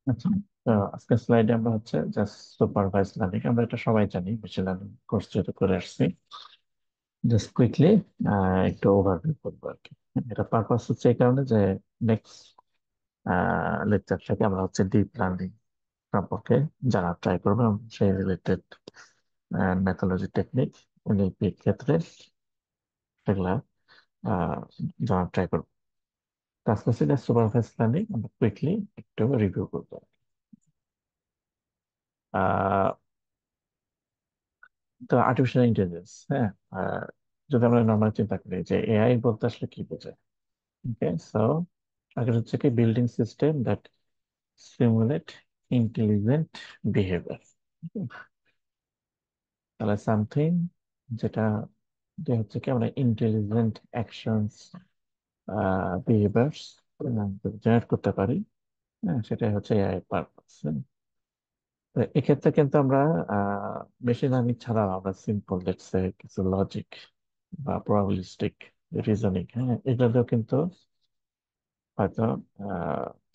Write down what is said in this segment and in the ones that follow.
আচ্ছা, তো আজকের স্লাইডে আমরা হচ্ছে জাস্ট সুপারভাইজ লার্নিং, আমরা এটা সবাই জানি, মেশিন লার্নিং কোর্স যেহেতু করে আসছি। জাস্ট কুইকলি একটু ওভারভিউ করবো আর কি। এটা পারপাস হচ্ছে এই কারণে যে নেক্সট লেকচার থেকে আমরা হচ্ছে ডিপ লার্নিং সম্পর্কে জানার ট্রাই করবো, এবং সেই রিলেটেড মেথোলজি, টেকনিক, এনএলপি ক্ষেত্রে সেগুলা আহ, জানার ট্রাই করবো। তো আজকে সেটা সুপারভাইজ লার্নিং আমরা কুইকলি একটু রিভিউ করবো। আহ তো আর্টিফিশিয়াল ইন্টেলিজেন্স, হ্যাঁ, আহ, যদি আমরা নর্মাল চিন্তা করি যে এআই বলতে আসলে কি বোঝায়। ওকে, সো আগে হচ্ছে কি building system that simulate intelligent behaviour. তাহলে সামথিং যেটা যে হচ্ছে কি আমরা ইন্টেলিজেন্ট অ্যাকশনস, বিহেভিয়ার্স জেনারেট করতে পারি। হ্যাঁ, সেটাই হচ্ছে এআই পারপাস। তো এক্ষেত্রে কিন্তু আমরা মেশিন লার্নিং ছাড়াও আমরা সিম্পল লেটস সে কিছু লজিক বা প্রবাবিলিস্টিক রিজনিং, হ্যাঁ, এগুলোতেও কিন্তু হয়তো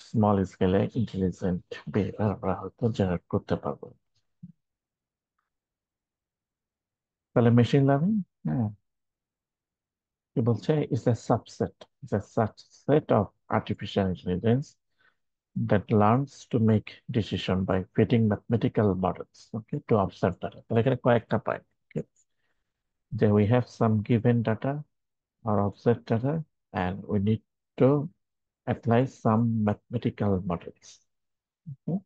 স্মল স্কেলে ইন্টেলিজেন্ট বিহেভিয়ার আমরা হয়তো জেনারেট করতে পারবো। তাহলে মেশিন লার্নিং, হ্যাঁ, কি বলছে, is a subset, is a subset of artificial intelligence that learns to make decision by fitting mathematical models, okay, to observe data. তাহলে এখানে কয়েকটা পয়েন্ট, যে we have some given data or observed data, and we need to apply some mathematical models, okay,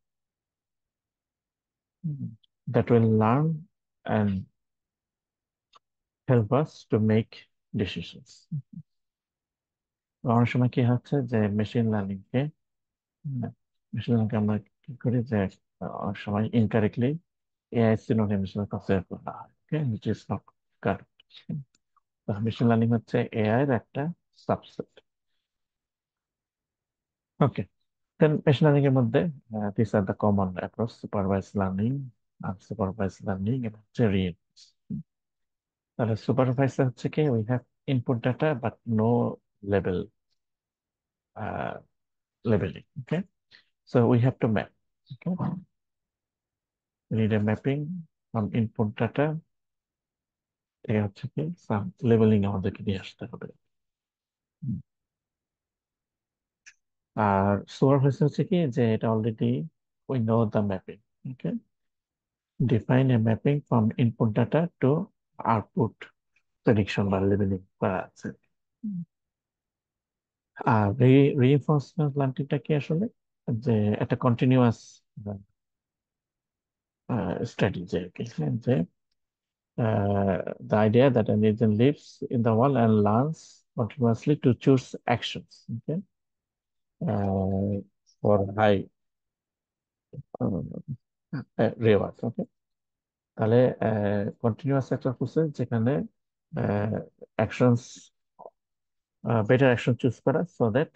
that will learn and help us to make decisions. অনেক সময় কি হচ্ছে যে machine learning আমরা কি করি যে অনেক সময় ইনকারেক্টলি এআই সিনোনিম হিসেবে কনসিডার করা হয়, ওকে, which is not correct. Machine learning হচ্ছে এআই এর একটা সাবসেট। ওকে, দেন মেশিন লার্নিং এর মধ্যে this are the common approach: supervise learning, unsupervised learning, এবং হচ্ছে রিইনফোর্সমেন্ট। তাহলে সুপারভাইজ হচ্ছে কি we have input data but no level leveling, okay, so we have to map, okay, need a mapping from input data, এটা হচ্ছে কি সাম leveling আমাদেরকে নিয়ে আসতে হবে। হুম। আর সুপারভাইজ হচ্ছে কি যে এটা already we know the mapping, okay, define a mapping from input data to output prediction বা লেবেলিং করা আছে। হুম। আর রিইনফোর্সমেন্ট লার্নিংটা কি আসলে, যে একটা কন্টিনিউয়াস স্ট্র্যাটেজি আর কি, হ্যাঁ, যে the idea that an agent lives in the world and learns continuously to choose actions, okay, for high reward, okay. তাহলে কন্টিনিউয়াস একটা প্রসেস যেখানে অ্যাকশনস, বেটার অ্যাকশন চুজ করা, সো দ্যাট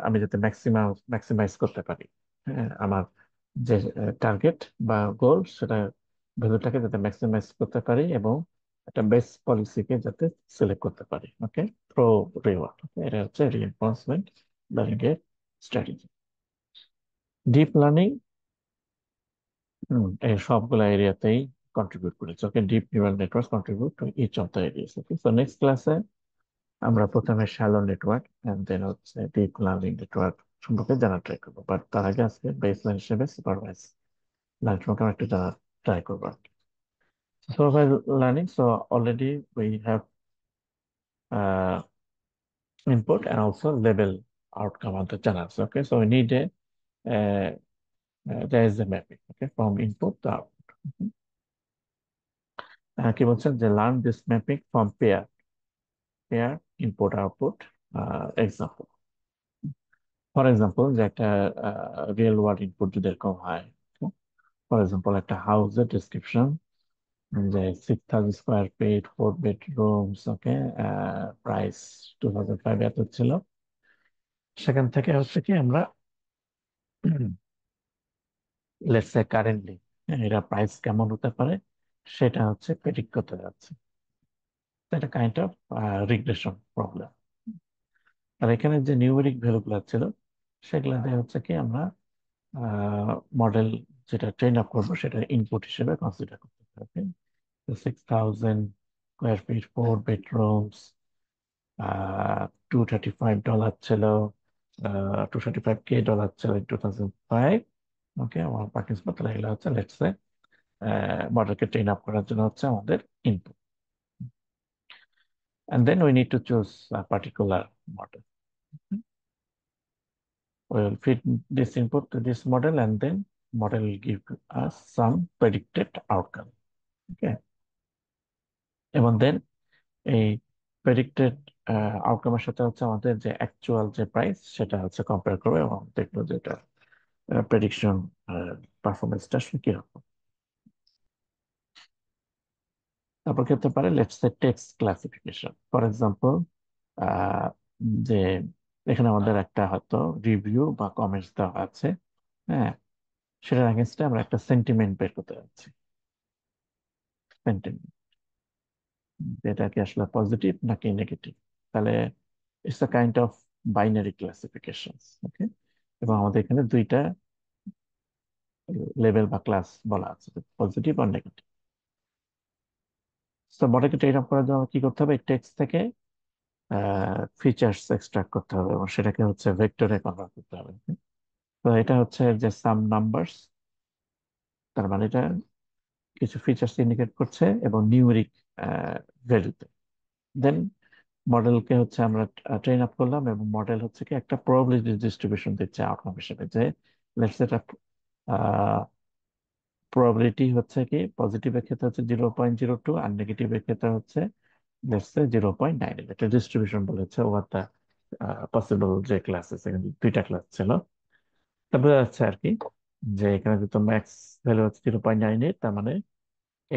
আমি যাতে ম্যাক্সিমাইজ করতে পারি, হ্যাঁ, আমার যে টার্গেট বা গোল, সেটা ভ্যালুটাকে যাতে ম্যাক্সিমাইজ করতে পারি, এবং একটা বেস্ট পলিসিকে যাতে সিলেক্ট করতে পারি, ওকে, প্রো রিওয়ার্ড, ওকে, এটা হচ্ছে রিইনফোর্সমেন্ট লার্নিং এর স্ট্র্যাটেজি। ডিপ লার্নিং এই সবগুলো এরিয়াতেই কন্ট্রিবিউট করেছে, okay, deep neural network contribute to each of the areas, okay. So next ক্লাসে আমরা প্রথমে শ্যালো নেটওয়ার্ক এন্ড দেন হচ্ছে ডিপ লার্নিং নেটওয়ার্ক সম্পর্কে জানার ট্রাই করবো, বাট তার আগে আজকে বেসলাইন হিসেবে সুপারভাইজ লার্নিং সম্পর্কে আমরা একটু জানার ট্রাই করবো। Supervise learning, so already we have input and also label outcome আমাদের জানা আছে, okay, so we need uh, there is a mapping, okay, from input to output. কি বলছেন যে learn this mapping from pair input output example. For example যে একটা real world input যদি এরকম হয়, ফর এক্সাম্পল একটা হাউসের ডিসক্রিপশন, যে 6,000 স্কোয়ার ফিট, 4 বেডরুমস, ওকে, প্রাইস 2005 এত ছিল, সেখান থেকে হচ্ছে কি আমরা লেটস সে কারেন্টলি এটা প্রাইস কেমন হতে পারে সেটা হচ্ছে প্রেডিক্ট করতে যাচ্ছে। এটা কাইন্ড অফ রিগ্রেশন প্রবলেম। আর এখানে যে নিউমেরিক ভ্যালু গুলো ছিল সেগুলো দিয়ে হচ্ছে কি আমরা মডেল যেটা ট্রেন আপ করবো সেটা ইনপুট হিসেবে কনসিডার করতে হবে। 6,000 স্কোয়ার ফিট, 4 বেডরুমস, $235 ছিল, $235K ছিল ইন 2005। ওকে, আমার পার্কিং স্পট, তাহলে এগুলো হচ্ছে লেটস সে মডেলকে ট্রেন আপ করার জন্য হচ্ছে আমাদের input. And then we need to choose a particular model. We will feed this input to this model, and then model will give us some predicted outcome. Okay. এবং দেন এই predicted আউটকামের সাথে হচ্ছে আমাদের যে অ্যাকচুয়াল যে প্রাইস সেটা হচ্ছে compare করবে এবং দেখবো যে এটা প্রেডিকশন পারফরমেন্সটা আসলে কিরকম। তারপর কি হতে পারে, let's say text classification. For example, যে এখানে আমাদের একটা হয়তো রিভিউ বা কমেন্টস দেওয়া আছে, হ্যাঁ, সেটার আগেনস্টে আমরা একটা সেন্টিমেন্ট বের করতে যাচ্ছি। সেন্টিমেন্ট, এটা কি আসলে পজিটিভ নাকি নেগেটিভ। তাহলে it's a kind of binary classification. Okay, এবং আমাদের এখানে দুইটা লেভেল বা ক্লাস বলা আছে, পজিটিভ আর নেগেটিভ। তো মডেলকে ট্রেন আপ করার জন্য কি করতে হবে, টেক্সট থেকে ফিচার্স এক্সট্রাক্ট করতে হবে এবং সেটাকে হচ্ছে ভেক্টরে কনভার্ট করতে হবে। তো এটা হচ্ছে যে সাম নাম্বারস, তার মানে এটা কিছু ফিচার্স ইন্ডিকেট করছে এবং নিউমেরিক ভ্যালুতে। দেন মডেলকে হচ্ছে আমরা ট্রেন আপ করলাম এবং মডেল হচ্ছে কি একটা প্রবাবিলিটি ডিস্ট্রিবিউশন দিচ্ছে আউটকাম হিসেবে, যে লেটস এটা প্রবাবিলিটি হচ্ছে কি পজিটিভের ক্ষেত্রে হচ্ছে 0.02 আর নেগেটিভের ক্ষেত্রে হচ্ছে লেটস সে 0.9। একটা ডিস্ট্রিবিউশন বলেছে ওভার দা পসিবল যে ক্লাসেস, এখানে দুইটা ক্লাস ছিল। তারপরে আছে আর কি যে এখানে যেহেতু ম্যাক্স ভ্যালু হচ্ছে 0.98, তার মানে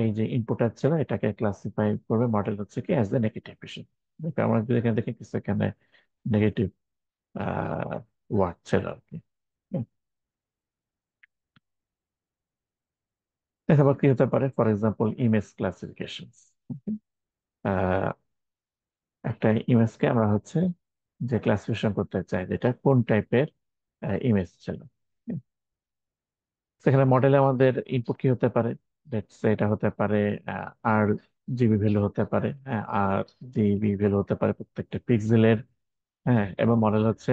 এই যে ইনপুট ছিল এটাকে ক্লাসিফাই করবে মডেল হচ্ছে কি অ্যাজ এ নেগেটিভ হিসেবে। আমরা যদি এখানে দেখি কিছু এখানে নেগেটিভ ওয়ার্ড ছিল আর কি। হুম। আবার কি হতে পারে, ফর এক্সাম্পল ইমেজ ক্লাসিফিকেশন। একটা ইমেজকে আমরা হচ্ছে যে ক্লাসিফিকেশন করতে চাই যেটা কোন টাইপের ইমেজ ছিল। হুম। সেখানে মডেলে আমাদের ইনপুট কি হতে পারে, লেটস সে এটা হতে পারে আর জিবি ভ্যালু হতে পারে, হ্যাঁ, আর জিবি ভ্যালু হতে পারে প্রত্যেকটা পিক্সেলের। হ্যাঁ, এবং মডেল হচ্ছে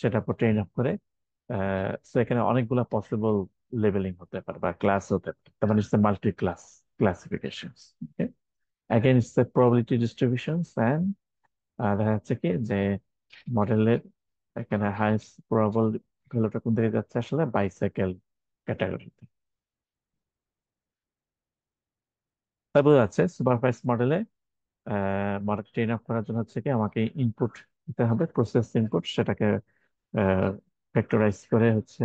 সেটা উপর ট্রেন আপ করে। তো এখানে অনেকগুলা পসিবল লেভেলিং হতে পারে বা ক্লাস হতে পারে, তার মানে it's multi class classification. Again it's probability distributions and দেখা যাচ্ছে কি যে মডেলের এখানে হাইস্ট প্রবাবল ভ্যালুটা কোন দিকে যাচ্ছে, আসলে বাইসাইকেল ক্যাটাগরিতে। তাই বোঝা যাচ্ছে সুপারভাইজ মডেলে মডেল ট্রেন আপ করার জন্য হচ্ছে কি আমাকে ইনপুট দিতে হবে, প্রসেস ইনপুট, সেটাকে ফ্যাক্টরাইজ করে হচ্ছে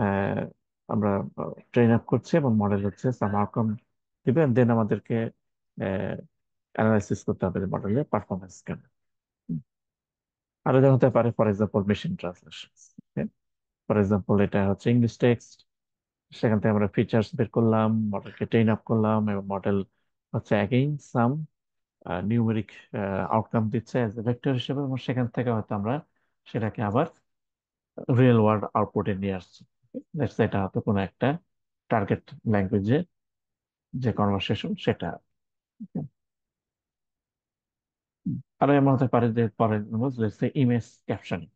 আহ, আমরা ট্রেন আপ করছি এবং মডেল হচ্ছে সাম আউটকাম দিবে, দেন আমাদেরকে অ্যানালাইসিস করতে হবে মডেলের পারফরমেন্স কেন। আরো যেমন হতে পারে for example machine translation. For example এটা হচ্ছে ইংলিশ টেক্সট, সেখান থেকে আমরা ফিচার্স বের করলাম, মডেলকে ট্রেন আপ করলাম এবং মডেল হচ্ছে অ্যাগেইন সাম নিউমেরিক আউটকাম দিচ্ছে অ্যাজ এ ভেক্টর হিসেবে, এবং সেখান থেকে হয়তো আমরা সেটাকে আবার রিয়েল ওয়ার্ল্ড আউটপুটে নিয়ে আসছি। Let's say এটা হয়তো কোনো একটা টার্গেট ল্যাঙ্গুয়েজে যে কনভারসেশন সেটা। Okay? আরো এমন হতে পারে যে পরের ইমেজ ক্যাপশনিং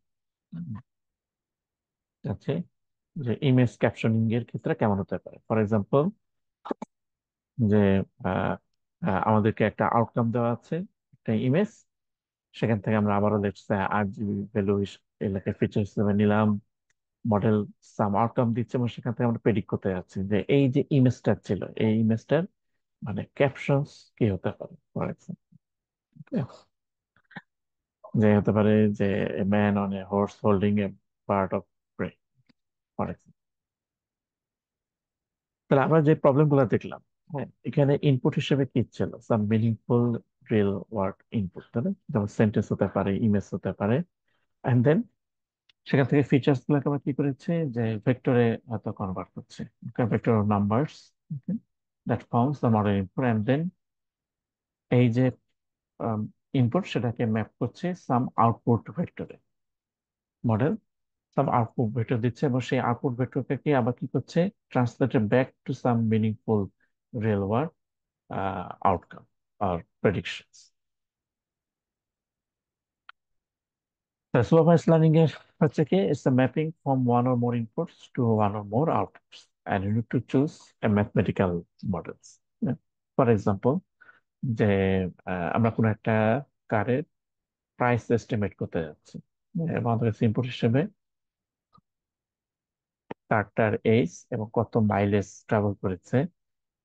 আছে, যে ইমেজ ক্যাপশনিং এর ক্ষেত্রে কেমন হতে পারে। ফর এক্সাম্পল, যে আহ, আমাদেরকে একটা আউটকাম দেওয়া আছে, একটা ইমেজ, সেখান থেকে আমরা আবারও লেটস 8 জিবি ভ্যালু এলাকা ফিচার হিসেবে নিলাম, মডেল সাম আউটকাম দিচ্ছে এবং সেখান থেকে আমরা প্রেডিক্ট করতে যাচ্ছি যে এই যে ইমেজটা ছিল এই ইমেজটার মানে ক্যাপশনস কি হতে পারে। ফর এক্সাম্পল, যে হতে পারে যে man on a horse holding a part of prey, for example. তাহলে আমরা যে প্রবলেম গুলো দেখলাম, হ্যাঁ, এখানে ইনপুট হিসেবে কি ছিল, সাম মিনিংফুল রিয়েল ওয়ার্ড ইনপুট, তাই না? যেমন সেন্টেন্স হতে পারে, ইমেজ হতে পারে, এন্ড দেন সেখান থেকে ফিচার্স গুলোকে আমরা কি করেছি যে ভেক্টরে হয়তো কনভার্ট করছে, vector of numbers that forms the model input, and then এই যে ইনপুট সেটাকে ম্যাপ করছে সাম আউটপুট ভেক্টরে মডেল, সাম আউটপুট ভেক্টর দিচ্ছে এবং সেই আউটপুট ভেক্টরকে আবার কি করছে, translated back to some meaningful real world outcome আর প্রেডিকশনস। সুপারভাইজড লার্নিং এর হচ্ছে কি, it's a mapping from one or more inputs to one or more outputs and you need to choose a mathematical models. For example, যে আমরা কোনো একটা কারের price estimate করতে যাচ্ছি, এবং আমাদের কাছে ইনপুট হিসেবে কারটার এইজ এবং কত মাইলেজ ট্রাভেল করেছে,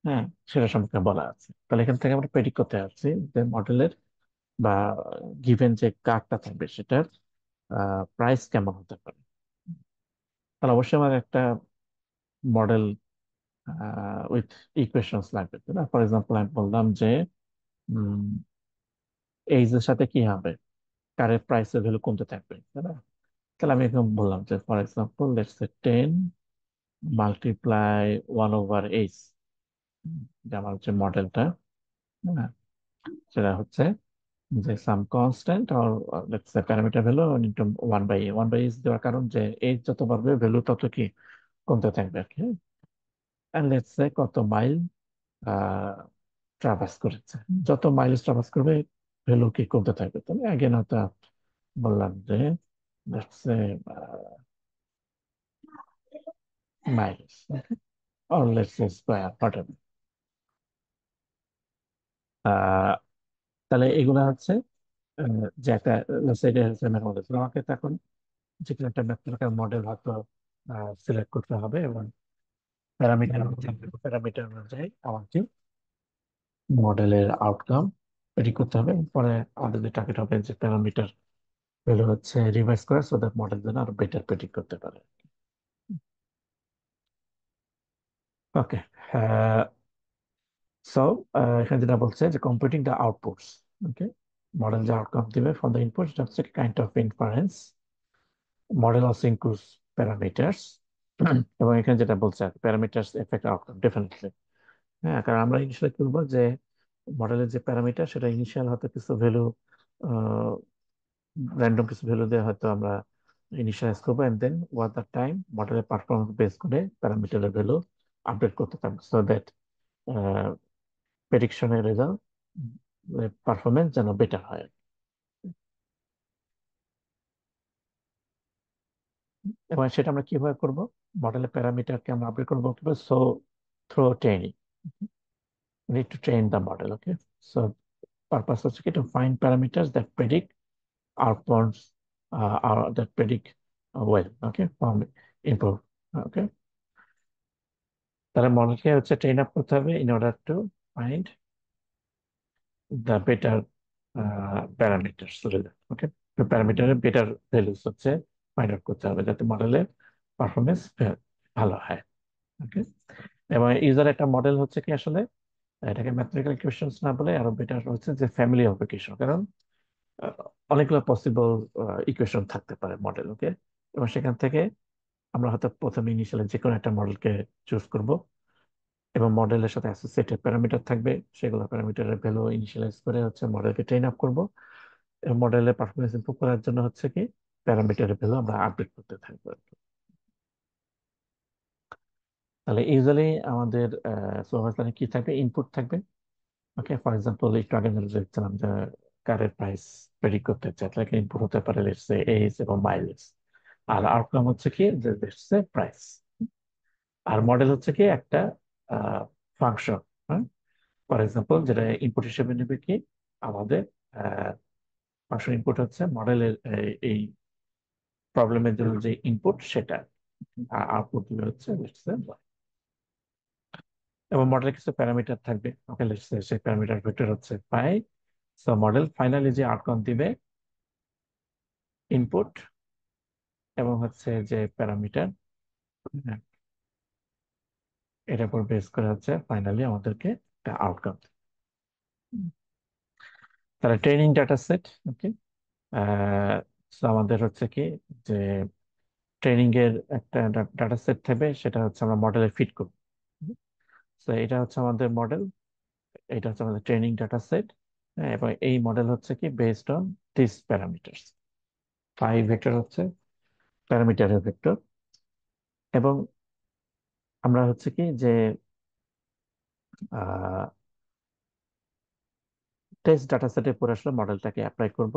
হ্যাঁ, সেটা সম্পর্কে বলা আছে। তাহলে এখান থেকে আমরা প্রেডিক্ট করতে পারছি যে মডেলের বা গিভেন যে কারটা থাকবে সেটার প্রাইস কেমন হতে পারে। তাহলে অবশ্যই আমার একটা মডেল উইথ ইকুয়েশনস লাগবে, তাই না? ফর এক্সাম্পল আমি বললাম যে এইজ এর সাথে কি হবে, কারের প্রাইসের ভ্যালু কমতে থাকবে, তাই না? তাহলে আমি এখন বললাম যে for example let's say 10 multiply 1/8, যে আমার হচ্ছে মডেলটা, হ্যাঁ, সেটা হচ্ছে যে সাম কনস্ট্যান্ট আর let's say parameter value into 1/a। 1/a দেওয়ার কারণ যে এইজ যত বাড়বে ভ্যালু তত কি কমতে থাকবে আর কি। এন্ড লেটস সে কত মাইল ট্রাভার্স করেছে, যত মাইলেজ ট্রাভার্স করবে ভ্যালু কি কমতে থাকবে। তাহলে অ্যাগেন হয়তো বললাম যে let's say mileage or let's say square whatever. তাহলে এগুলা হচ্ছে যে একটা let's say এটা হচ্ছে ম্যাথমেটিক্স। আমাকে তখন যে কোনো একটা ম্যাথমেটিক্যাল মডেল হয়তো সিলেক্ট করতে হবে এবং প্যারামিটার প্যারামিটার অনুযায়ী আমাকে মডেলের আউটকাম প্রেডিক্ট করতে হবে। পরে আমাদের যে টার্গেট হবে যে প্যারামিটার ভ্যালু হচ্ছে রিভাইজ করা, সো দ্যাট মডেল যেন আরো বেটার প্রেডিক্ট করতে পারে। ওকে, সো এখানে যেটা বলছে যে computing the outputs. Okay, model যে আউটকাম দিবে ফ্রম দ্য ইনপুট, সেটা হচ্ছে kind of inference. Model also includes parameters. এবং এখানে যেটা বলছে প্যারামিটার্স এফেক্ট আউটকাম ডেফিনেটলি। হ্যাঁ, কারণ আমরা ইনিশিয়ালি করবো যে মডেলের যে প্যারামিটার সেটা ইনিশিয়াল হয়তো কিছু ভ্যালু, র্যান্ডম কিছু ভ্যালু দিয়ে হয়তো আমরা ইনিশিয়ালাইজ করবো, and then over the time মডেলের পারফরমেন্স বেস করে প্যারামিটারের ভ্যালু আপডেট করতে থাকবো, সো দ্যাট প্রেডিকশনের রেজাল্ট পারফরমেন্স যেন বেটার হয়। এবং সেটা আমরা কিভাবে করব, মডেলের প্যারামিটারকে আমরা আপডেট করবো কিভাবে, so through training, need to train the model. Okay, so purpose হচ্ছে কি, to find parameters that predict outcomes, or that predict well, okay, from improve. Okay, তাহলে মডেলকে হচ্ছে ট্রেন আপ করতে হবে in order to find the better parameters result. Okay, তো প্যারামিটারের better values হচ্ছে find out করতে হবে যাতে মডেলের পারফরমেন্স ভালো হয়। ওকে, এবং ইউজার একটা মডেল হচ্ছে কি আসলে এটাকে ম্যাথমেটিক্যাল ইকুয়েশনস না বলে আরো বেটার হচ্ছে যে ফ্যামিলি অফ ইকুয়েশন, কারণ আহ, অনেকগুলো পসিবল ইকুয়েশন থাকতে পারে মডেল। ওকে, এবং সেখান থেকে আমরা হয়তো প্রথমে ইনিশিয়ালি যে কোনো একটা মডেলকে চুজ করব এবং মডেলের সাথে অ্যাসোসিয়েটেড প্যারামিটার থাকবে, সেগুলো প্যারামিটারের ভ্যালু ইনিশিয়ালাইজ করে হচ্ছে মডেলকে ট্রেন আপ করব এবং মডেলের পারফরমেন্স ইমপ্রুভ করার জন্য হচ্ছে কি প্যারামিটারের ভ্যালু আমরা আপডেট করতে থাকবো আর কি। তাহলে ইউজুয়ালি আমাদের সুপারভাইজড কি থাকবে, ইনপুট থাকবে। ওকে, ফর এক্সাম্পল একটু আগে আমরা দেখছিলাম যে কারের প্রাইস প্রেডিক্ট করতে চাই, তাহলে ইনপুট হতে পারে লেটস সে এজ এবং মাইলেজ, আর আউটকাম হচ্ছে কি যে লেটস সে প্রাইস। আর মডেল হচ্ছে কি একটা ফাংশন। হ্যাঁ, ফর এক্সাম্পল যেটা ইনপুট হিসেবে নেবে কি আমাদের ফাংশন ইনপুট হচ্ছে মডেলের এই প্রবলেমের জন্য যে ইনপুট সেটা, আর আউটপুট দিবে হচ্ছে লেটস সে। এবং মডেলের কিছু প্যারামিটার থাকবে, ওকে, লেটস সে সেই প্যারামিটার ভেক্টর হচ্ছে পাই। সো মডেল ফাইনালি যে আউটকাম দিবে ইনপুট এবং হচ্ছে যে প্যারামিটার, এটার উপর বেস করে হচ্ছে ফাইনালি আমাদেরকে একটা আউটকাম। তাহলে ট্রেনিং ডাটা সেট। ওকে, আমাদের হচ্ছে কি যে ট্রেনিং এর একটা ডাটা সেট থাকবে, সেটা হচ্ছে আমরা মডেলে ফিট করব। তো এটা হচ্ছে আমাদের মডেল, এটা হচ্ছে আমাদের ট্রেনিং ডাটা সেট। এবং এই মডেল হচ্ছে কি based on this parameters, five vector হচ্ছে প্যারামিটারের ভেক্টর। এবং আমরা হচ্ছে কি যে টেস্ট ডাটা সেটের পরে আসলে মডেলটাকে অ্যাপ্লাই করব।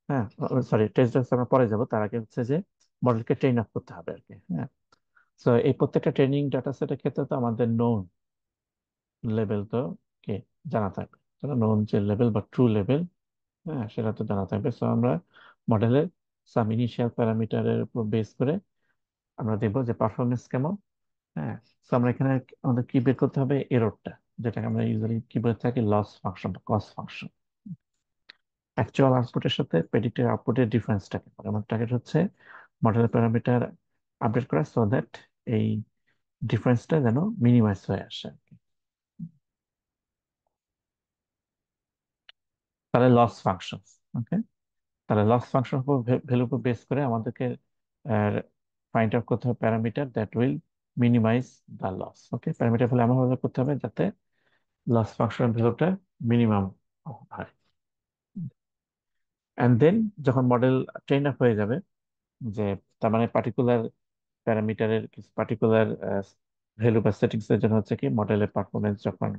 হ্যাঁ, সরি, টেস্ট ডাটা আমরা পরে যাব, তার আগে হচ্ছে যে মডেলকে ট্রেন আপ করতে হবে আর কি। হ্যাঁ, তো এই প্রত্যেকটা ট্রেনিং ডাটা সেটের ক্ষেত্রে তো আমাদের নোন লেভেল তো কে জানা থাকবে, নোন যে লেভেল বা ট্রু লেভেল, হ্যাঁ সেটা তো জানা থাকবে। সো আমরা মডেলের সাম ইনিশিয়াল প্যারামিটারের উপর বেস করে আমরা দেখবো যে পারফরমেন্স কেমন। হ্যাঁ, তো আমরা এখানে আমাদের কি বের করতে হবে, এররটা, যেটাকে আমরা ইউজুয়ালি কি বলে থাকি, লস ফাংশন বা কস ফাংশন। অ্যাকচুয়াল আউটপুটের সাথে প্রেডিক্টেড আউটপুটের ডিফারেন্সটাকে, মানে আমার টার্গেট হচ্ছে মডেলের প্যারামিটার আপডেট করা, সো দ্যাট এই ডিফারেন্সটা যেন মিনিমাইজ হয়ে আসে আর কি। তাহলে লস ফাংশন, ওকে, তাহলে লস ফাংশন ভ্যালুর উপর বেস করে আমাদেরকে ফাইন্ড আউট করতে হবে parameter that will minimize the loss. Okay, parameter value এমন ভাবে করতে হবে যাতে লস ফাংশনের ভ্যালুটা মিনিমাম হয়। অ্যান্ড দেন যখন মডেল ট্রেন আপ হয়ে যাবে, যে তার মানে পার্টিকুলার প্যারামিটারের কিছু পার্টিকুলার ভ্যালু বা সেটিংস এর জন্য হচ্ছে কি মডেলের পারফরমেন্স যখন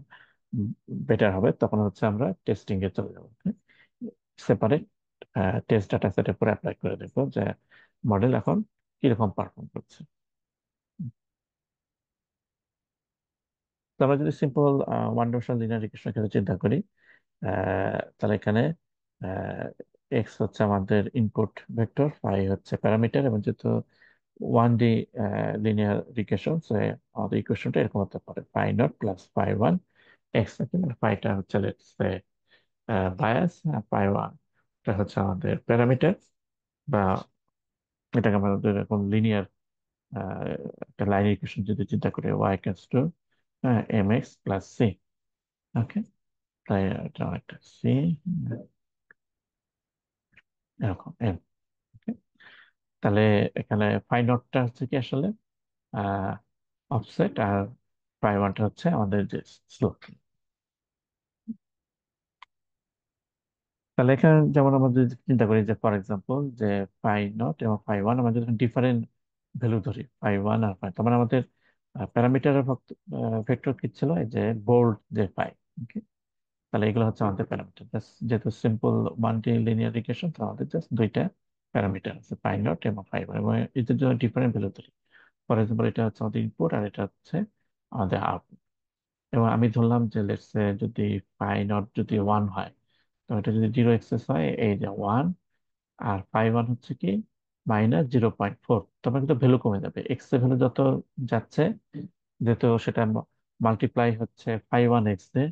বেটার হবে, তখন হচ্ছে আমরা টেস্টিং এ চলে যাবো। সেপারেট টেস্ট ডাটা সেটের উপর অ্যাপ্লাই করে দেখবো যে মডেল এখন কিরকম পারফর্ম করছে। তো আমরা যদি সিম্পল ওয়ান ডাইমেনশনাল লিনিয়ার রিগ্রেশনের ক্ষেত্রে চিন্তা করি, তাহলে এখানে এক্স হচ্ছে আমাদের ইনপুট ভেক্টর, ফাই হচ্ছে প্যারামিটার, এবং যেহেতু 1D লিনিয়ার রিগ্রেশন, আমাদের ইকুয়েশনটা এরকম হতে পারে, phi naught plus phi one x থাকে, মানে ফাইটা হচ্ছে let's say bias, phi one এটা হচ্ছে আমাদের প্যারামিটার, বা এটাকে আমাদের এরকম লিনিয়ার একটা লাইন ইকুয়েশন যদি চিন্তা করি, Y equals to M X plus C. Okay, তাই এটা অনেকটা সি এরকম এম। তাহলে এখানে ফাই নটটা হচ্ছে কি আসলে অফসেট, আর ফাই ওয়ানটা হচ্ছে আমাদের যে স্লোপ। তাহলে এখানে যেমন আমরা যদি চিন্তা করি যে ফর এক্সাম্পল যে ফাই নট এবং ফাই ওয়ান আমরা যদি ডিফারেন্ট ভ্যালু ধরি, ফাই ওয়ান আর ফাই, তার মানে আমাদের প্যারামিটারের ভেক্টর কি ছিল, এই যে বোল্ড যে ফাই। ওকে, তাহলে এগুলো হচ্ছে আমাদের প্যারামিটার, যেহেতু সিম্পল মাল্টি লিনিয়ার রিগ্রেশন, তো আমাদের জাস্ট দুইটা প্যারামিটার আছে, ফাই নট এবং ফাই ওয়ান, এবং এদের জন্য ডিফারেন্ট ভ্যালু ধরি। ফর এক্সাম্পল এটা হচ্ছে আমাদের ইনপুট আর এটা হচ্ছে আমাদের আউটপুট। এবং আমি ধরলাম যে লেটস সে যদি ফাই নট যদি ওয়ান হয়, তো এটা যদি জিরো এক্সেস হয়, এই যে ওয়ান, আর ফাই ওয়ান হচ্ছে কি -0.4, তারপরে কিন্তু ভ্যালু কমে যাবে, এক্স এর ভ্যালু যত যাচ্ছে, যেহেতু সেটা মাল্টিপ্লাই হচ্ছে ফাই ওয়ান এক্স দিয়ে,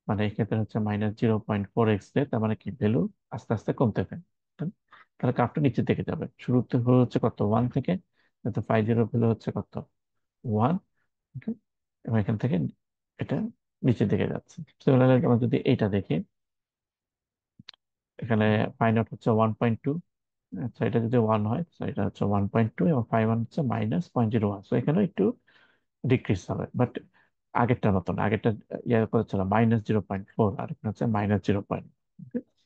মানে এই ক্ষেত্রে হচ্ছে -0.4 এক্স দিয়ে, তার মানে কি ভ্যালু আস্তে আস্তে কমতে থাকে। তাহলে গ্রাফটা নিচের দিকে যাবে, শুরুতে হচ্ছে কত, ওয়ান থেকে, যাতে ফাই জিরো ভ্যালু হচ্ছে কত, ওয়ান। এবং এখান থেকে এটা নিচের দিকে যাচ্ছে। সিমিলারলি আমরা যদি এইটা দেখি, এখানে ফাই নট হচ্ছে 1.2, আচ্ছা এটা যদি ওয়ান হয়, তো এটা হচ্ছে 1.2, এবং ফাই ওয়ান হচ্ছে -0.01, তো এখানে একটু ডিক্রিজ হবে, বাট আগেরটার মতন, আগেরটা ইয়ার করে ছিল -0.4, আর এখানে হচ্ছে -0.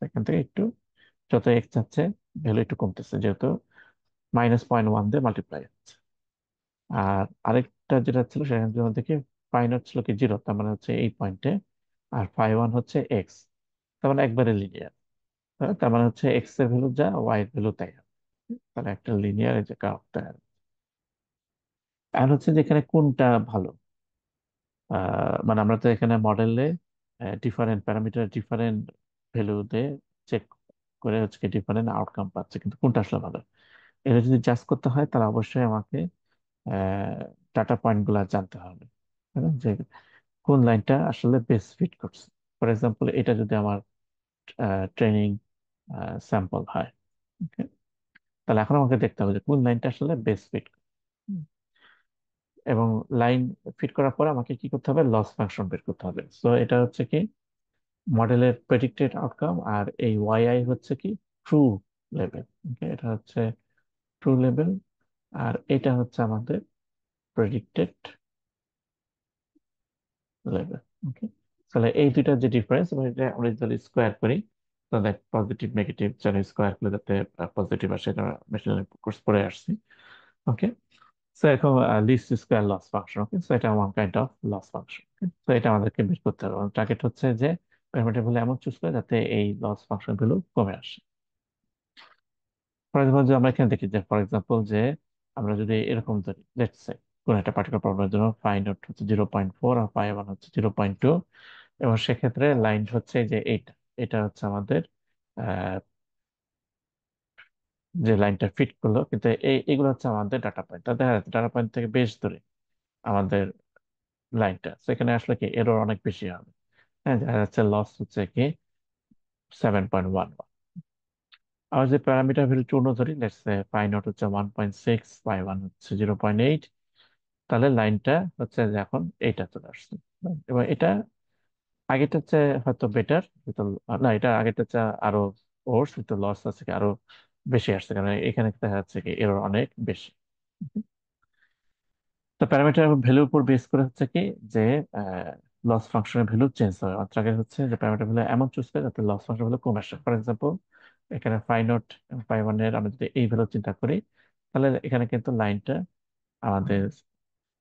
এখান থেকে একটু যত এক্স যাচ্ছে ভ্যালু একটু কমতেছে, যেহেতু -0.1 দিয়ে মাল্টিপ্লাই হচ্ছে। আর আরেকটা যেটা ছিল সেখানে যদি আমরা দেখি, ফাই নট ছিল কি জিরো, তার মানে হচ্ছে এই পয়েন্টে, আর ফাই ওয়ান হচ্ছে এক্স, তার মানে একবারে লিনিয়ার, তার মানে হচ্ছে এক্স এর ভ্যালু যা, ওয়াই এর ভ্যালু তাই হবে। তাহলে একটা লিনিয়ার এই যে গ্রাফটা। আর হচ্ছে যে এখানে কোনটা ভালো, মানে আমরা তো এখানে মডেলে ডিফারেন্ট প্যারামিটার ডিফারেন্ট ভ্যালু দিয়ে চেক করে হচ্ছে কি ডিফারেন্ট আউটকাম পাচ্ছে, কিন্তু কোনটা আসলে ভালো, এটা যদি জাজ করতে হয় তাহলে অবশ্যই আমাকে ডাটা পয়েন্ট গুলা জানতে হবে, তাই না? যে কোন লাইনটা আসলে বেস্ট ফিট করছে। ফর এক্সাম্পল এটা যদি আমার ট্রেনিং স্যাম্পল হয়, okay? তাহলে এখন আমাকে দেখতে হবে যে কোন লাইনটা আসলে বেস্ট ফিট, এবং লাইন ফিট করার পরে আমাকে কি করতে হবে, লস ফাংশন বের করতে হবে। সো এটা হচ্ছে কি মডেলের প্রেডিক্টেড আউটকাম, আর এই ওয়াই হচ্ছে কি ট্রু লেভেল। এটা হচ্ছে ট্রু লেভেল, আর এটা হচ্ছে আমাদের প্রেডিক্টেড লেভেল। ওকে, তাহলে এই দুইটার যে ডিফারেন্স, এবং এটা আমরা যদি স্কোয়ার করি, তো দেখ পজিটিভ নেগেটিভ যেন স্কোয়ার করলে যাতে পজিটিভ আসে, এটা মেশিন লার্নিং কোর্স পড়ে আসছি। ওকে, সো এখন least square loss function. Okay, so এটা one kind of loss function. তো এটা আমাদেরকে বের করতে হবে। টার্গেট হচ্ছে যে প্যারামিটার ভ্যালু এমন চুজ করে যাতে এই লস ফাংশন ভ্যালু কমে আসে। ফর এক্সাম্পল, যে আমরা এখানে দেখি যে ফর এক্সাম্পল যে আমরা যদি এরকম ধরি, লেটস সে কোন একটা পার্টিকুলার প্রবলেমের জন্য ফাই নট হচ্ছে 0.4 আর ফাই ওয়ান হচ্ছে 0.2, এবং সেক্ষেত্রে লাইন হচ্ছে যে এইটা, এটা হচ্ছে আমাদের যে লাইনটা ফিট করলো, কিন্তু এইগুলো হচ্ছে আমাদের ডাটা পয়েন্ট। দেখা যাচ্ছে ডাটা পয়েন্ট থেকে বেশ দূরে আমাদের লাইনটা, সেখানে আসলে কি এরর অনেক বেশি হবে। হ্যাঁ, দেখা যাচ্ছে লস হচ্ছে কি 7.11। আর যে প্যারামিটার ভ্যালু টু ধরি, লেটস সে পাই নট হচ্ছে 1.6, পাই ওয়ান হচ্ছে 0.8, তাহলে লাইনটা হচ্ছে যে এখন এইটা চলে আসছে। এবার এটা আগেরটা হচ্ছে হয়তো বেটার, না এটা আগেরটা হচ্ছে আরো ওর্স, কিন্তু লস আছে কি আরো বেশি আসছে, কারণ এখানে দেখা যাচ্ছে কি এরর অনেক বেশি। তো প্যারামিটার ভ্যালুর উপর বেস করে হচ্ছে কি যে লস ফাংশনের ভ্যালু চেঞ্জ হয়। অর্থাৎ আগে হচ্ছে যে প্যারামিটার ভ্যালু এমন চুজ করে যাতে লস ফাংশন ভ্যালু কমে আসে। ফর এক্সাম্পল, এখানে ফাই নট ফাই ওয়ান এর আমরা যদি এই ভ্যালু চিন্তা করি, তাহলে এখানে কিন্তু লাইনটা আমাদের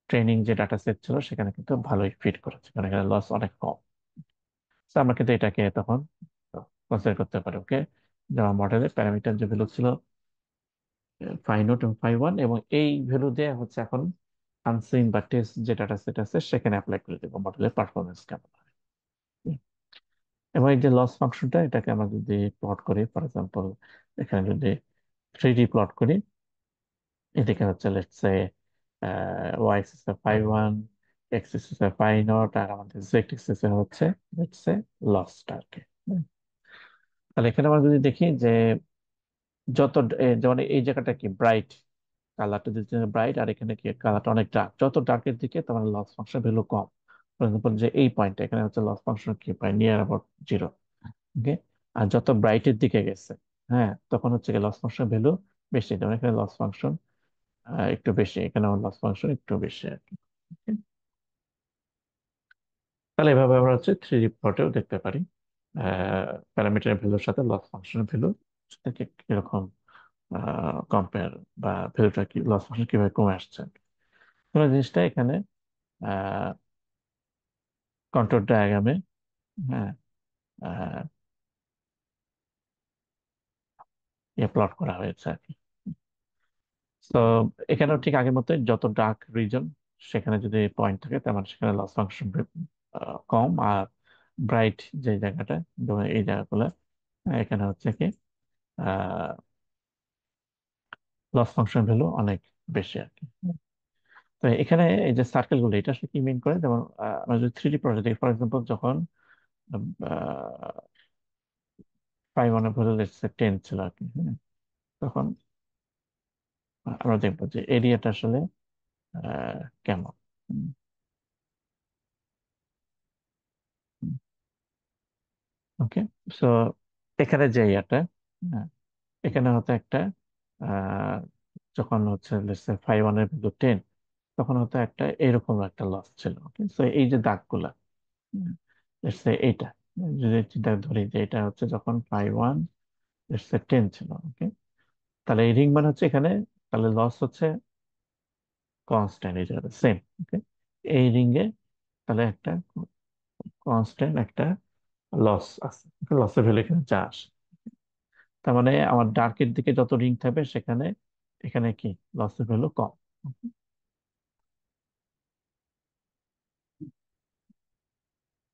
ট্রেনিং যে ডাটা সেট ছিল সেখানে কিন্তু ভালোই ফিট করেছে, কারণ এখানে লস অনেক কম। তো আমরা কিন্তু এটাকে তখন কনসিডার করতে পারি। ওকে, যেমন মডেলের প্যারামিটার যে ভ্যালু ছিল ফাই নট এবং ফাই ওয়ান, এবং এই ভ্যালু দিয়ে হচ্ছে এখন আনসিন বা টেস্ট যে ডাটা সেট আছে সেখানে অ্যাপ্লাই করে দেবো মডেলের পারফরমেন্স কেমন হয়। এবং এই যে লস ফাংশনটা, এটাকে আমরা যদি প্লট করি, ফর এক্সাম্পল এখানে যদি 3D প্লট করি, এদিকে হচ্ছে লেটস সে ওয়াই এক্সিস এ ফাই ওয়ান, এক্স এক্সিস এ ফাই নট, আর আমাদের জেড এক্সিস এ হচ্ছে লেটস সে লসটা আর কি। তাহলে এখানে আমরা যদি দেখি যে যত যেমন এই জায়গাটা কি ব্রাইট, কালারটা দিচ্ছে ব্রাইট, আর এখানে কি কালারটা অনেক ডার্ক, যত ডার্কের দিকে তোমার লস ফাংশন ভ্যালু কম। ফর এক্সাম্পল, যে এই পয়েন্টটা এখানে হচ্ছে লস ফাংশন কি প্রায় নিয়ার অ্যাবাউট জিরো। ওকে, আর যত ব্রাইটের দিকে গেছে, হ্যাঁ, তখন হচ্ছে কি লস ফাংশন ভ্যালু বেশি। যেমন এখানে লস ফাংশন একটু বেশি, এখানে লস ফাংশন একটু বেশি আর কি। Okay? তাহলে এভাবে আমরা হচ্ছে থ্রি ডি প্লটেও দেখতে পারি প্যারামিটার ভ্যালুর সাথে লস ফাংশনের ভ্যালু থেকে কিরকম কম্পেয়ার, বা ভ্যালুটা কি লস ফাংশন কিভাবে কমে আসছে। পুরো জিনিসটা এখানে কন্ট্রোল ডায়াগ্রামে, হ্যাঁ, প্লট করা হয়েছে আর কি। তো এখানেও ঠিক আগের মতোই, যত ডার্ক রিজন সেখানে যদি পয়েন্ট থাকে তার মানে সেখানে লস ফাংশন কম, আর ব্রাইট যে জায়গাটা, যেমন এই জায়গাগুলো, এখানে হচ্ছে কি লস ফাংশন ভ্যালু অনেক বেশি আর কি। তো এখানে এই যে সার্কেল গুলো, এটা আসলে কি মিন করে, যেমন আমরা যদি 3D প্রজেক্ট দেখি, ফর এক্সাম্পল যখন ফাইভ ওয়ানের ভ্যালু 10 ছিল আর কি, হ্যাঁ, তখন আমরা দেখবো যে এরিয়াটা আসলে কেমন। ওকে, সো এখানে যে ইয়াটা, হ্যাঁ, এখানে হয়তো একটা আহ, যখন হচ্ছে ফাইভ ওয়ানের ভ্যালু 10, তখন হয়তো একটা এরকম একটা লস ছিল। ওকে, সো এই যে দাগগুলা, এইটা যদি চিন্তা ধরি যে এটা হচ্ছে যখন ফাইভ ওয়ান 10 ছিল। ওকে, তাহলে এই রিং মানে হচ্ছে এখানে, তাহলে লস হচ্ছে কনস্ট্যান্ট, এই জায়গাটা সেম। ওকে, এই রিং এ তাহলে একটা কনস্ট্যান্ট একটা লস আছে, লসের ভ্যালু এখানে যা আসে। তার মানে আমার ডার্কের দিকে যত রিং থাকবে সেখানে এখানে কি লসের ভ্যালু কম।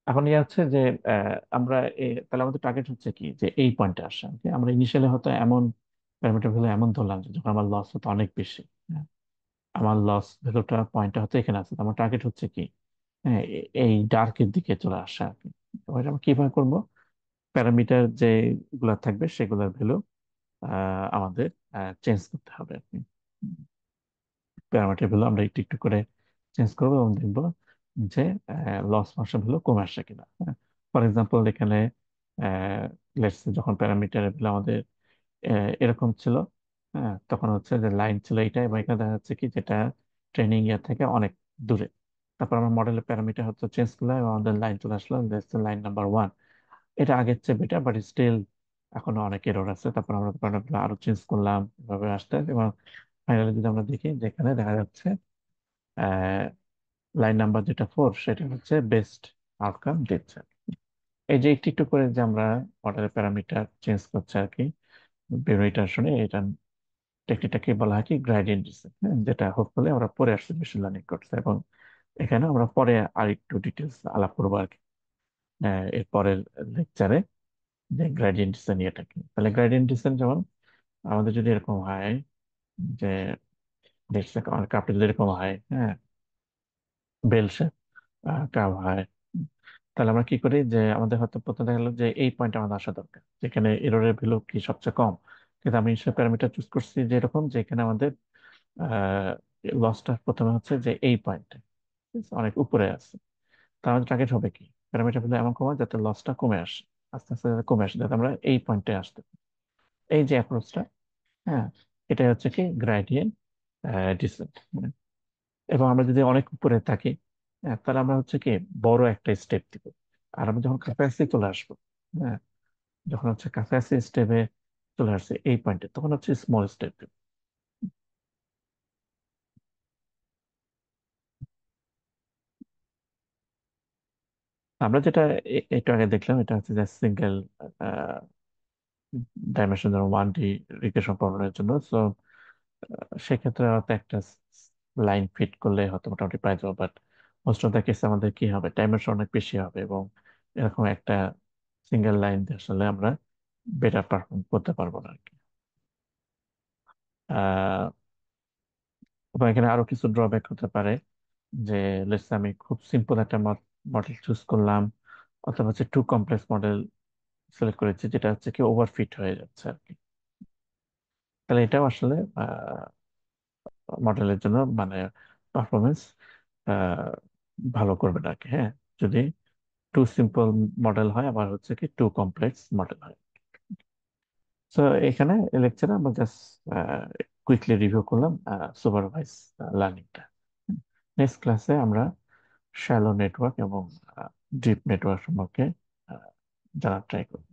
এখন ইয়ে হচ্ছে যে আমরা তাহলে আমাদের টার্গেট হচ্ছে কি যে এই পয়েন্টে আসা। Okay? আমরা ইনিশিয়ালি হয়তো এমন প্যারামিটার ভ্যালু এমন ধরলাম যে যখন আমার লস হতো অনেক বেশি, হ্যাঁ, আমার লস ভ্যালুটা পয়েন্টটা হচ্ছে এখানে আছে, তো আমার টার্গেট হচ্ছে কি, হ্যাঁ, এই ডার্কের দিকে চলে আসা আর কি। তো এটা আমরা কিভাবে করবো, প্যারামিটার যে গুলা থাকবে সেগুলোর ভ্যালু আমাদের চেঞ্জ করতে হবে আর কি। প্যারামিটার ভ্যালু আমরা একটু একটু করে চেঞ্জ করবো এবং দেখবো যে লস ফাংশন ভ্যালু কমে আসে কিনা। ফর এক্সাম্পল, এখানে লেটস যখন প্যারামিটার ভ্যালু আমাদের এরকম ছিল, হ্যাঁ, তখন হচ্ছে যে লাইন ছিল এইটা, এবং এখানে দেখা যাচ্ছে কি যেটা ট্রেনিং ইয়ার থেকে অনেক দূরে। তারপর আমরা মডেলের প্যারামিটার হচ্ছে চেঞ্জ করলাম এবং আমাদের লাইন চলে আসলো, লাইন নাম্বার ওয়ান। এটা আগের চেয়ে বেটার, বাট স্টিল এখনো অনেক এরর আছে। তারপর আমরা প্যারামিটার আরো চেঞ্জ করলাম, এভাবে আসতে, এবং ফাইনালি যদি আমরা দেখি, যেখানে দেখা যাচ্ছে লাইন নাম্বার যেটা 4, সেটা হচ্ছে বেস্ট আউটকাম দিচ্ছে। এই যে একটু একটু করে যে আমরা মডেলের প্যারামিটার চেঞ্জ করছে আর কি বিভিন্ন ইটারেশনে, এটা টেকনিকটাকে বলা হয় কি গ্রেডিয়েন্ট ডিসেন্ট, যেটা হোপফুলি আমরা পরে আসছি মেশিন লার্নিং করছে। এবং এখানে আমরা পরে আর একটু ডিটেলস আলাপ করবো আর কি এর পরের লেকচারে, যে গ্রেডিয়েন্ট ডিসেন্ট এটা কি। তাহলে গ্রেডিয়েন্ট ডিসেন্ট যেমন আমাদের যদি এরকম হয় যে দেখছে আমার কাপটা যদি এরকম হয়, হ্যাঁ, বেল শেপ কার্ভ হয়, তাহলে আমরা কি করি যে আমাদের হয়তো প্রথমে দেখা গেলো যে এই পয়েন্ট আমাদের আসা দরকার, যেখানে এররের ভ্যালু কি সবচেয়ে কম। কিন্তু আমি সে প্যারামিটার চুজ করছি যে এরকম, যে এখানে আমাদের লসটা প্রথমে হচ্ছে যে এই পয়েন্টে অনেক উপরে আছে। তার আমাদের টার্গেট হবে কি প্যারামিটার ভ্যালু এমন কমা যাতে লসটা কমে আসে, আস্তে আস্তে যাতে কমে আসে, যাতে আমরা এই পয়েন্টে আসতে পারি। এই যে অ্যাপ্রোচটা, হ্যাঁ, এটাই হচ্ছে কি গ্রেডিয়েন্ট ডিসেন্ট। এবং আমরা যদি অনেক উপরে থাকি, তাহলে আমরা হচ্ছে কি বড় একটা স্টেপ দিব। আর আমরা যখন কাছাকাছি চলে আসবো, হ্যাঁ, যখন হচ্ছে কাছাকাছি স্টেপে চলে আসছে এই পয়েন্টে, তখন হচ্ছে স্মল স্টেপ দিব। আমরা যেটা একটু আগে দেখলাম, এটা হচ্ছে যে সিঙ্গেল ডাইমেনশন, যেমন 1D রিগ্রেশন প্রবলেমের জন্য। সো সেক্ষেত্রে হয়তো একটা লাইন ফিট করলে হয়তো মোটামুটি পাই যাবো, বাট মোস্ট অফ দ্য কেসে আমাদের কি হবে, ডাইমেনশন অনেক বেশি হবে, এবং এরকম একটা সিঙ্গেল লাইন দিয়ে আসলে আমরা বেটার পারফর্ম করতে পারবো না আর কি। আহ এবং এখানে আরো কিছু ড্রব্যাক হতে পারে, যে লেটস আমি খুব সিম্পল একটা মডেল চুজ করলাম, অথবা হচ্ছে টু কমপ্লেক্স মডেল সিলেক্ট করেছি, যেটা হচ্ছে কি ওভারফিট হয়ে যাচ্ছে আর কি। তাহলে এটাও আসলে মডেলের জন্য মানে পারফরমেন্স ভালো করবে না আর কি। হ্যাঁ, যদি টু সিম্পল মডেল হয়, আবার হচ্ছে কি টু কমপ্লেক্স মডেল হয়। তো এখানে লেকচারে আমরা জাস্ট কুইকলি রিভিউ করলাম সুপারভাইজ লার্নিংটা। নেক্সট ক্লাসে আমরা শ্যালো নেটওয়ার্ক এবং ডিপ নেটওয়ার্ক সম্পর্কে আহ, জানার ট্রাই করব।